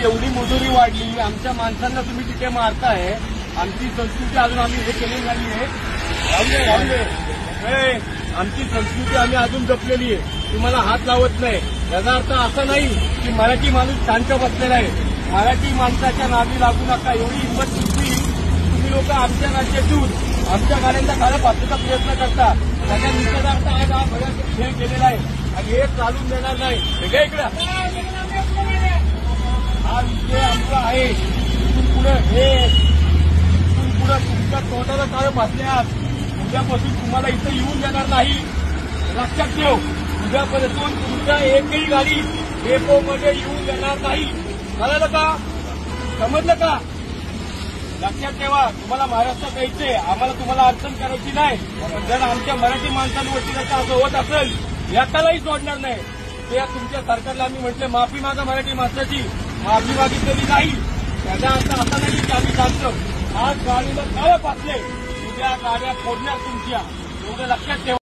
एवढी मजुरी वाढली, आमच्या माणसांना तुम्ही तिथे मारताय, आमची संस्कृती अजून आम्ही हे केलेली नाहीये. राहून दे. आमची संस्कृती आम्ही अजून जपलेली आहे. तुम्हाला हात लावत नाही. याचा अर्थ असा नाही की मराठी माणूस शांत बसलेला आहे. मराठी माणसाच्या नादी लागू नका. एवढी हिंमत तुमची, तुम्ही लोक आमच्या राज्यात येऊन आमच्या गाड्यांचा काळा पाचण्याचा प्रयत्न करता. त्याच्या निषेधार्थ आज हा भयानक खेळ केलेला आहे आणि हे चालून देणार नाही. हे इकडे हा विषय आमचा आहे. इथून पुढे तुमच्या तोंडाला काळं फासल्यास उद्यापासून तुम्हाला इथं येऊन देणार नाही. लक्षात ठेव. उद्यापासून तुमच्या एकही गाडी डेपोमध्ये येऊन देणार नाही. कळलं का? समजलं का? लक्षात ठेवा. तुम्हाला महाराष्ट्रात यायचंय, आम्हाला तुम्हाला अडचण करायची नाही. पण जर आमच्या मराठी माणसांवरती जर असं होत असेल, एकालाही सोडणार नाही. ते तुमच्या सरकारला आम्ही म्हटलं माफी मागा. मराठी माणसाची माफी मागितलेली नाही. त्याचा अर्थ असा नाही की आम्ही सांगतो आज गाडीला काळं फासले, उद्या गाड्या फोडणार तुमच्या. एवढं लक्षात ठेवा.